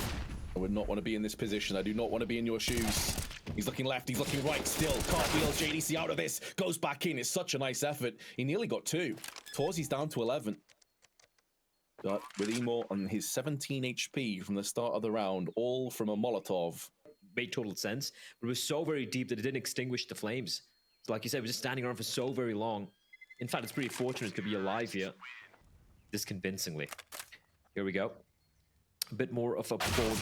B: I would not want to be in this position. I do not want to be in your shoes. He's looking left, he's looking right still. Cartwheel JDC out of this. Goes back in. It's such a nice effort. He nearly got 2. Torzy's down to 11. But with Emor on his 17 HP from the start of the round, all from a Molotov.
A: Made total sense, but it was so very deep that it didn't extinguish the flames. So like you said, it was just standing around for so very long. In fact, it's pretty fortunate to be alive here. This convincingly. Here we go. A bit more of a bold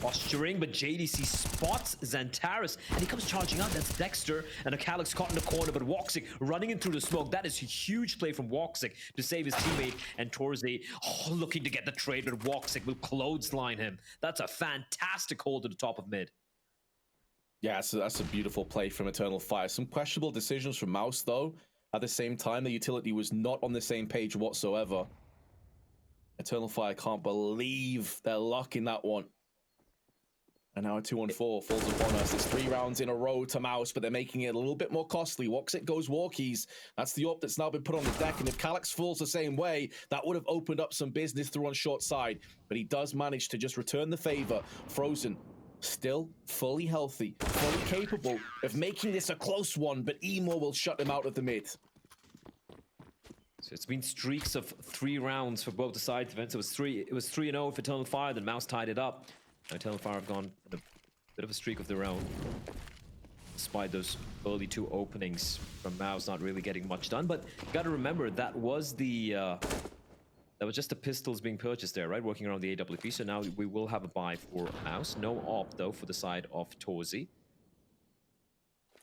A: posturing, but JDC spots Xantares, and he comes charging out. That's Dexter, and a Calyx caught in the corner, but Woxic running in through the smoke. That is a huge play from Woxic to save his teammate, and Torzy looking to get the trade, but Woxic will clothesline him. That's a fantastic hold to the top of mid.
B: Yeah, so that's a beautiful play from Eternal Fire. Some questionable decisions from MOUZ, though. At the same time, the utility was not on the same page whatsoever. Eternal Fire can't believe they're locking that one. And now a 2-on-4 falls upon us. It's 3 rounds in a row to MOUZ, but they're making it a little bit more costly. Woxic goes walkies. That's the AWP that's now been put on the deck. And if Calyx falls the same way, that would have opened up some business through on short side. But he does manage to just return the favor. Frozen, still fully healthy, fully capable of making this a close one, but Emor will shut him out of the mid.
A: So it's been streaks of 3 rounds for both the sides. It was 3-0 for Eternal Fire, then MOUZ tied it up. Now Eternal Fire have gone on a bit of a streak of their own, despite those early 2 openings from MOUZ not really getting much done. But you got to remember, that was just the pistols being purchased there, right? Working around the AWP. So now we will have a buy for MOUZ. No AWP though for the side of Torzy.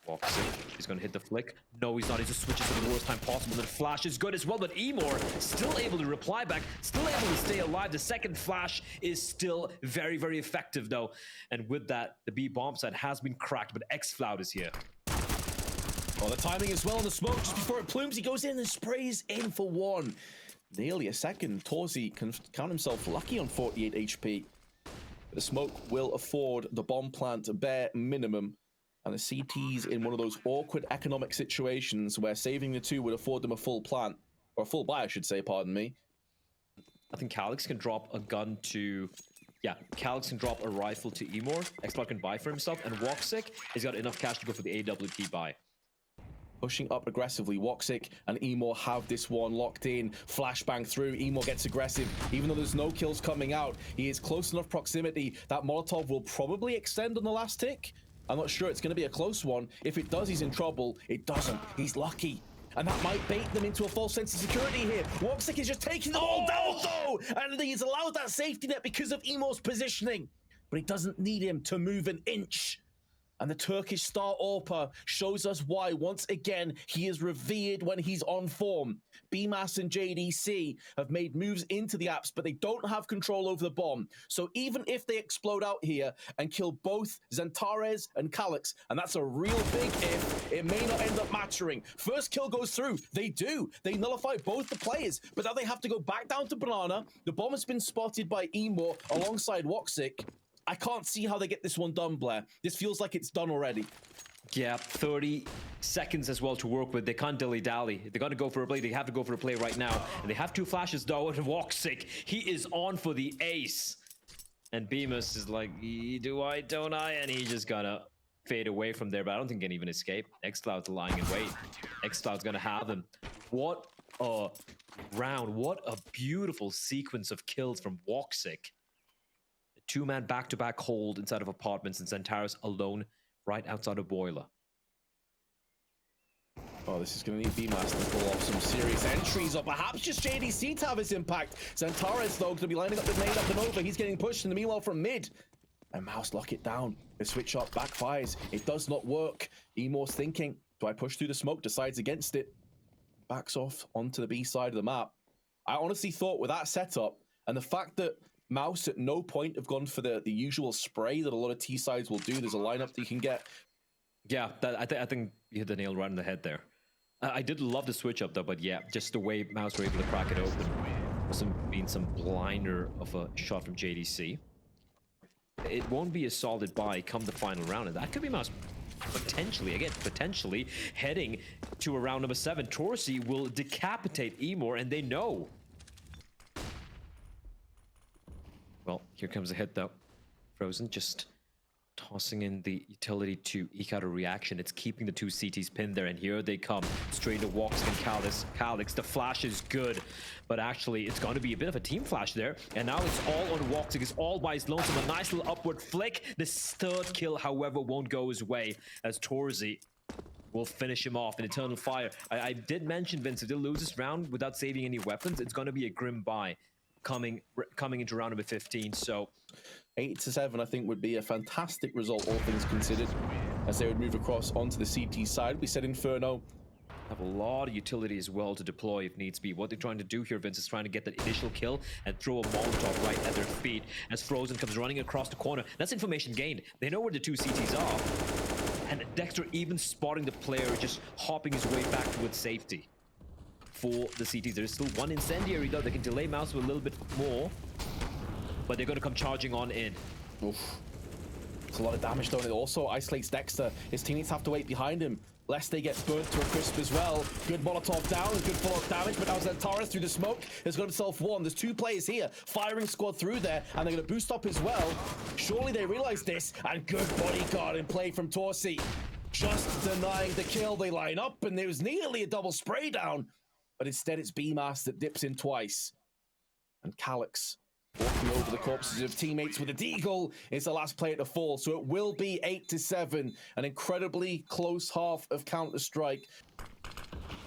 A: Woxic, he's going to hit the flick. No, he's not. He just switches at the worst time possible. The flash is good as well, but Emor still able to reply back, still able to stay alive. The second flash is still very, very effective, though. And with that, the B bomb side has been cracked, but xCloud is here.
B: Well, the timing as well on the smoke. Just before it plumes, he goes in and sprays in for 1. Nearly a second. Torzy can count himself lucky on 48 HP. The smoke will afford the bomb plant a bare minimum. And the CT's in one of those awkward economic situations where saving the 2 would afford them a full plant. Or a full buy, I should say, pardon me.
A: I think Calyx can drop a gun to... Yeah, Calyx can drop a rifle to Emor. xCloud can buy for himself. And Woxic has got enough cash to go for the AWP buy.
B: Pushing up aggressively, Woxic and Emor have this one locked in. Flashbang through, Emor gets aggressive. Even though there's no kills coming out, he is close enough proximity. That Molotov will probably extend on the last tick. I'm not sure it's going to be a close one. If it does, he's in trouble. It doesn't. He's lucky. And that might bait them into a false sense of security here. Woxic is just taking them all down, though! And he's allowed that safety net because of Emor's positioning. But he doesn't need him to move an inch. And the Turkish star AWPer shows us why, once again, he is revered when he's on form. BMAS and JDC have made moves into the apps, but they don't have control over the bomb. So even if they explode out here and kill both Xantares and Calyx, and that's a real big if, it may not end up mattering. First kill goes through. They do. They nullify both the players, but now they have to go back down to Banana. The bomb has been spotted by Emo alongside Woxic. I can't see how they get this one done, Blair. This feels like it's done already.
A: Yeah, 30 seconds as well to work with. They can't dilly-dally. They're going to go for a play. They have to go for a play right now. And they have 2 flashes, though, and Woxic, he is on for the ace. And Bemis is like, do I, don't I? And he's just gonna fade away from there, but I don't think he can even escape. Xcloud's lying in wait. Xcloud's gonna have him. What a round. What a beautiful sequence of kills from Woxic. 2-man back-to-back hold inside of apartments, and Xantares alone right outside of Boiler.
B: Oh, this is going to need BMAS to pull off some serious entries, or perhaps just JDC to have his impact. Xantares, though, going to be lining up with nade up and over. He's getting pushed in the meanwhile from mid. And MOUZ lock it down. The switch up backfires. It does not work. Emo's thinking, do I push through the smoke? Decides against it. Backs off onto the B side of the map. I honestly thought with that setup, and the fact that MOUZ at no point have gone for the usual spray that a lot of T sides will do. There's a lineup that you can get.
A: Yeah, I think you hit the nail right on the head there. I did love the switch up though, but yeah, just the way MOUZ were able to crack it open. Must have been some blinder of a shot from JDC. It won't be a solid buy come the final round, and that could be MOUZ potentially heading to a round number 7. Torsi will decapitate Emor, and they know. Well, here comes the hit though. Frozen just tossing in the utility to eke out a reaction. It's keeping the 2 CTs pinned there, and here they come. Straight to Woxic and Calyx. The flash is good, but actually it's going to be a bit of a team flash there. And now it's all on Woxic. It's all by his lonesome. A nice little upward flick. This 3rd kill, however, won't go his way, as Torsi will finish him off in Eternal Fire. I did mention, Vince, if they lose this round without saving any weapons, it's going to be a grim buy coming into round number 15. So
B: 8-7, I think, would be a fantastic result, all things considered, as they would move across onto the CT side. We said Inferno
A: have a lot of utility as well to deploy if needs be. What they're trying to do here, Vince, is trying to get that initial kill and throw a Molotov right at their feet as Frozen comes running across the corner. That's information gained. They know where the 2 CTs are. And Dexter even spotting the player just hopping his way back towards safety for the CTs. There's still 1 incendiary though. They can delay MOUZ a little bit more, but they're going to come charging on in.
B: Oof. It's a lot of damage though, and it also isolates Dexter. His teammates have to wait behind him, lest they get burnt to a crisp as well. Good Molotov down, good follow-up damage, but now Xantares through the smoke has got himself 1. There's 2 players here, firing squad through there, and they're going to boost up as well. Surely they realize this, and good bodyguard in play from Torsi. Just denying the kill. They line up, and there was nearly a double spray down, but instead it's BMAS that dips in twice. And Calyx walking over the corpses of teammates with a deagle is the last player to fall. So it will be 8-7, an incredibly close half of Counter-Strike.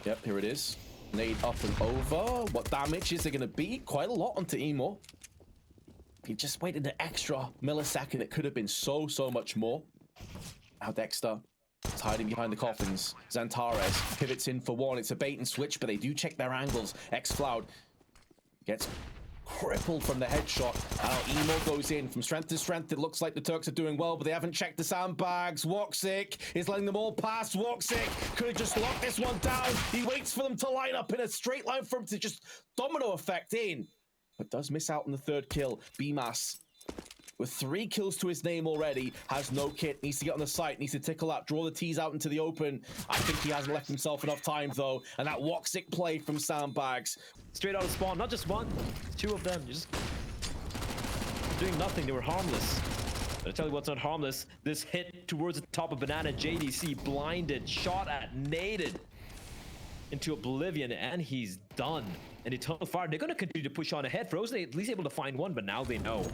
B: Yep, here it is. Nade up and over. What damage is it going to be? Quite a lot onto Emo. If you just waited an extra millisecond, it could have been so much more. Now Dexter is hiding behind the coffins. Xantares pivots in for 1. It's a bait and switch, but they do check their angles. Xcloud gets crippled from the headshot. Now Emo goes in from strength to strength. It looks like the Turks are doing well, but they haven't checked the sandbags. Woxic is letting them all pass. Woxic could have just locked this one down. He waits for them to line up in a straight line for him to just domino effect in, but does miss out on the 3rd kill. BMAS, with 3 kills to his name already, has no kit, needs to get on the site, needs to tickle up, draw the T's out into the open. I think he hasn't left himself enough time though, and that Woxic play from sandbags.
A: Straight out of spawn, not just 1, 2 of them, just doing nothing. They were harmless. But I tell you what's not harmless, this hit towards the top of Banana. JDC blinded, shot at, naded into oblivion, and he's done. And Eternal Fire, they're going to continue to push on ahead. Frozen at least able to find 1, but now they know.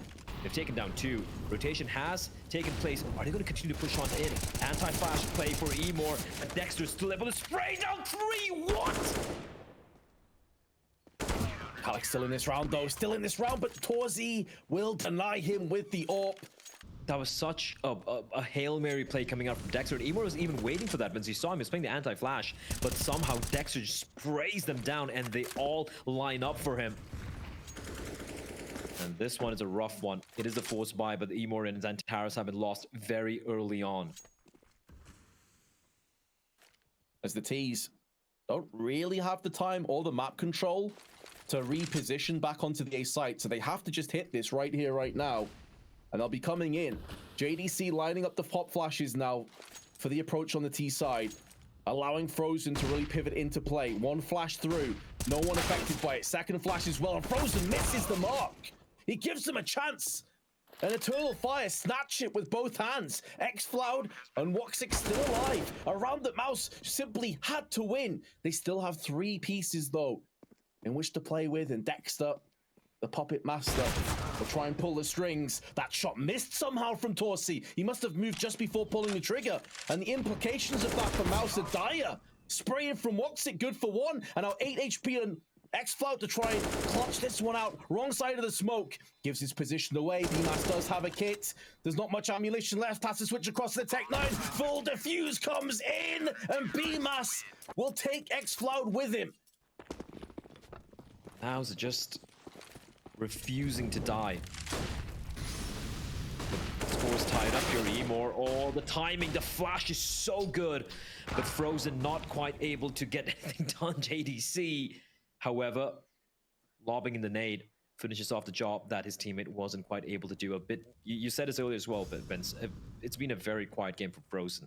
A: They've taken down 2. Rotation has taken place. Are they going to continue to push on in? Anti-flash play for Emor. But Dexter's still able to spray down 3. What?
B: Calyx still in this round though. Still in this round, but Torsi will deny him with the AWP.
A: That was such a Hail Mary play coming out from Dexter. And Emor was even waiting for that. Once he saw him, he was playing the anti-flash. But somehow Dexter just sprays them down and they all line up for him. And this one is a rough one. It is a forced buy, but the Emor and Xantares have been lost very early on.
B: As the T's don't really have the time or the map control to reposition back onto the A site. So they have to just hit this right here, right now. And they'll be coming in. JDC lining up the pop flashes now for the approach on the T side, allowing Frozen to really pivot into play. One flash through, no one affected by it. Second flash as well, and Frozen misses the mark. He gives them a chance. An Eternal Fire, snatch it with both hands. Xfloud and Woxic still alive. A round that MOUZ simply had to win. They still have 3 pieces though, in which to play with, and Dexter, the puppet master, will try and pull the strings. That shot missed somehow from Torsi. He must have moved just before pulling the trigger, and the implications of that for MOUZ are dire. Spraying from Woxic, good for 1, and now 8 HP and Xfloud to try and clutch this one out. Wrong side of the smoke. Gives his position away. BMAS does have a kit. There's not much ammunition left. Has to switch across to the Tech 9. Full defuse comes in, and BMAS will take Xfloud with him.
A: MOUZ just refusing to die. The score's tied up here, Emor. Oh, the timing, the flash is so good. But Frozen not quite able to get anything done. JDC, however, lobbing in the nade, finishes off the job that his teammate wasn't quite able to do. A bit, you said this earlier as well, but Vince, it's been a very quiet game for Frozen.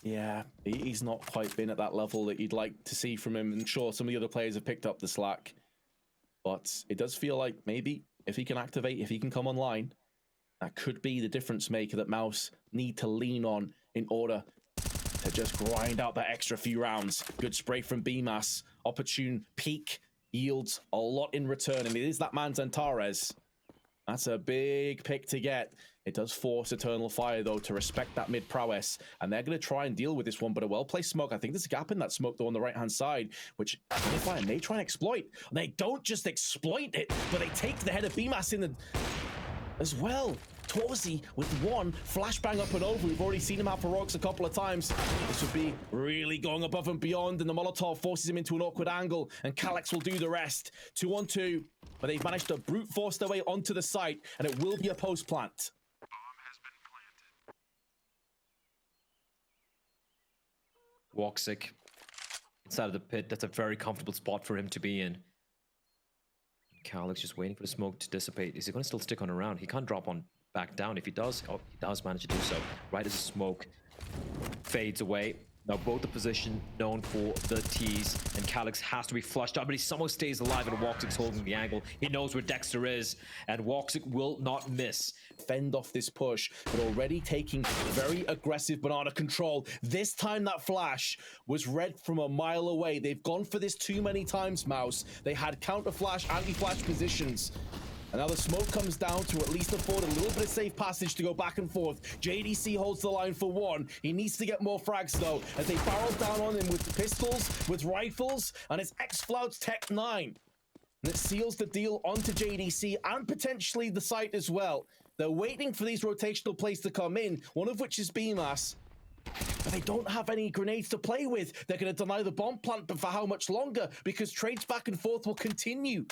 B: Yeah, he's not quite been at that level that you'd like to see from him. And sure, some of the other players have picked up the slack. But it does feel like maybe if he can activate, if he can come online, that could be the difference maker that MOUZ need to lean on in order to just grind out that extra few rounds. Good spray from BMAS. Opportune peak yields a lot in return. And it is that man Xantares. That's a big pick to get. It does force Eternal Fire, though, to respect that mid prowess. And they're going to try and deal with this one, but a well-placed smoke. I think there's a gap in that smoke, though, on the right-hand side, which Fire may try and exploit. They don't just exploit it, but they take the head of BMAS in the... as well. Torsi with 1 flashbang up and over. We've already seen him have heroics a couple of times. This would be really going above and beyond, and the Molotov forces him into an awkward angle, and Calyx will do the rest. 2-on-2, but they've managed to brute force their way onto the site, and it will be a post plant.
A: Woxic inside of the pit. That's a very comfortable spot for him to be in. Calyx just waiting for the smoke to dissipate. Is he going to still stick on around? He can't drop on back down. If he does, oh, he does manage to do so. Right as the smoke fades away. Now both the position known for the T's, and Calyx has to be flushed out, but he somehow stays alive, and Woxic's holding the angle. He knows where Dexter is, and Woxic will not miss.
B: Fend off this push, but already taking very aggressive banana control. This time that flash was read from a mile away. They've gone for this too many times, MOUZ. They had counter flash, anti-flash positions. And now the smoke comes down to at least afford a little bit of safe passage to go back and forth. JDC holds the line for 1. He needs to get more frags, though, as they barrel down on him with pistols, with rifles, and it's Xfloud's Tech 9. And it seals the deal onto JDC and potentially the site as well. They're waiting for these rotational plays to come in, one of which is BMAS. But they don't have any grenades to play with. They're going to deny the bomb plant, but for how much longer? Because trades back and forth will continue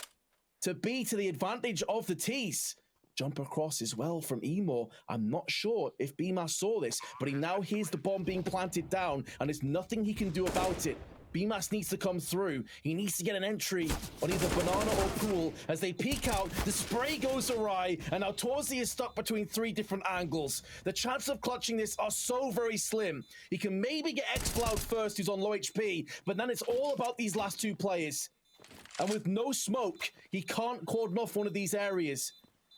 B: to be to the advantage of the T's. Jump across as well from Emor. I'm not sure if BMAS saw this, but he now hears the bomb being planted down, and there's nothing he can do about it. BMAS needs to come through. He needs to get an entry on either Banana or Pool. As they peek out, the spray goes awry, and now Torsi is stuck between 3 different angles. The chance of clutching this are so very slim. He can maybe get Xfloud first, who's on low HP, but then it's all about these last 2 players. And with no smoke, he can't cordon off one of these areas.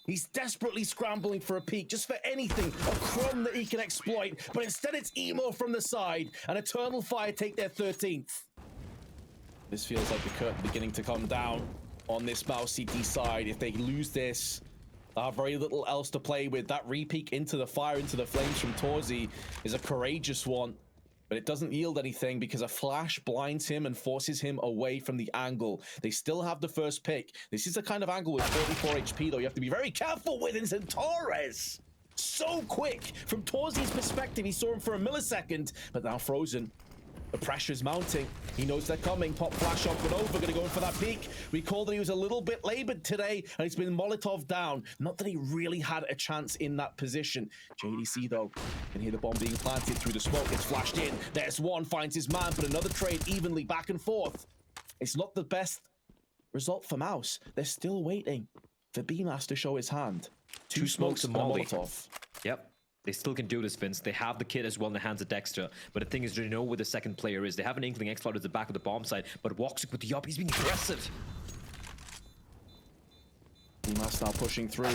B: He's desperately scrambling for a peek, just for anything, a crumb that he can exploit. But instead it's Emor from the side, and Eternal Fire take their 13th. This feels like the curtain beginning to come down on this MOUZ CT side. If they lose this, they'll have very little else to play with. That re-peek into the fire, into the flames from Torsi is a courageous one. but it doesn't yield anything because a flash blinds him and forces him away from the angle. They still have the first pick. This is the kind of angle with 44 HP, though, you have to be very careful with. And Centaurus, so quick. From Torzi's perspective, he saw him for a millisecond, but now frozen. The pressure's mounting. He knows they're coming. Pop flash off and over. Going to go in for that peak. We called that he was a little bit labored today, and he's been Molotov down. Not that he really had a chance in that position. JDC, though, can hear the bomb being planted through the smoke. It's flashed in. There's one. Finds his man, but another trade evenly back and forth. It's not the best result for MOUZ. They're still waiting for BMAS to show his hand. Two smokes and Molotov.
A: Yep. They still can do this, Vince. They have the kit as well in the hands of Dexter. But the thing is, they know where the second player is. They have an inkling X-Cloud at the back of the bomb site. But Woxic with the up, he's being aggressive.
B: BMAS now pushing through.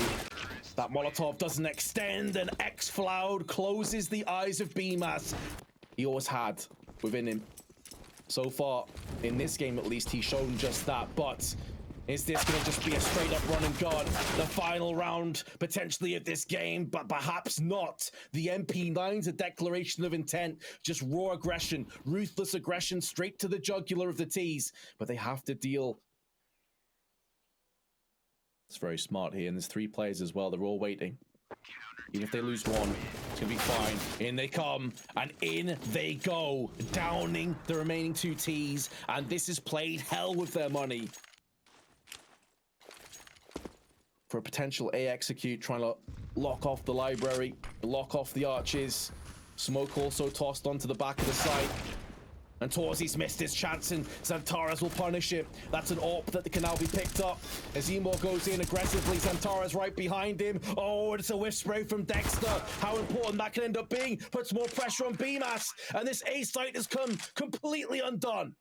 B: That Molotov doesn't extend, and X-Cloud closes the eyes of BMAS. He always had within him. So far, in this game at least, he's shown just that. But is this going to just be a straight-up run and gun? The final round, potentially, of this game, but perhaps not. The MP9's a declaration of intent. Just raw aggression, ruthless aggression, straight to the jugular of the T's. But they have to deal. It's very smart here, and there's 3 players as well. They're all waiting. Even if they lose one, it's going to be fine. In they come, and in they go, downing the remaining 2 T's. And this has played hell with their money. For a potential A execute, trying to lock off the library, lock off the arches. Smoke also tossed onto the back of the site. And Torzi's missed his chance, and Xantares will punish him. That's an AWP that can now be picked up. As Emo goes in aggressively, Xantares right behind him. Oh, it's a whiff spray from Dexter. How important that can end up being. Puts more pressure on BMAS. And this A site has come completely undone.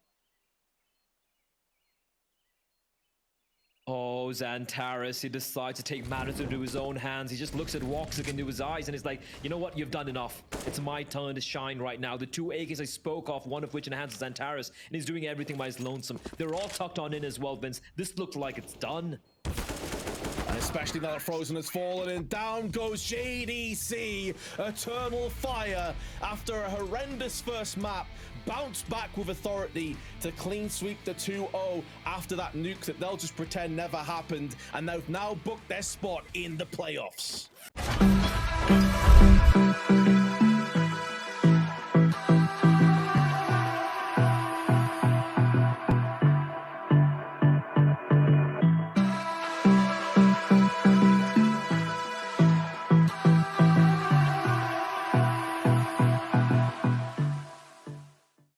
A: Oh, Xantares, he decides to take matters into his own hands. He just looks at Woxic into his eyes and he's like, you know what, you've done enough. It's my turn to shine right now. The 2 AKs I spoke of, one of which enhances Xantares, and he's doing everything by his lonesome. They're all tucked on in as well, Vince. This looks like it's done.
B: And especially now that Frozen has fallen, and down goes JDC. Eternal Fire, after a horrendous first map, bounced back with authority to clean sweep the 2-0 after that nuke that they'll just pretend never happened, and they've now booked their spot in the playoffs.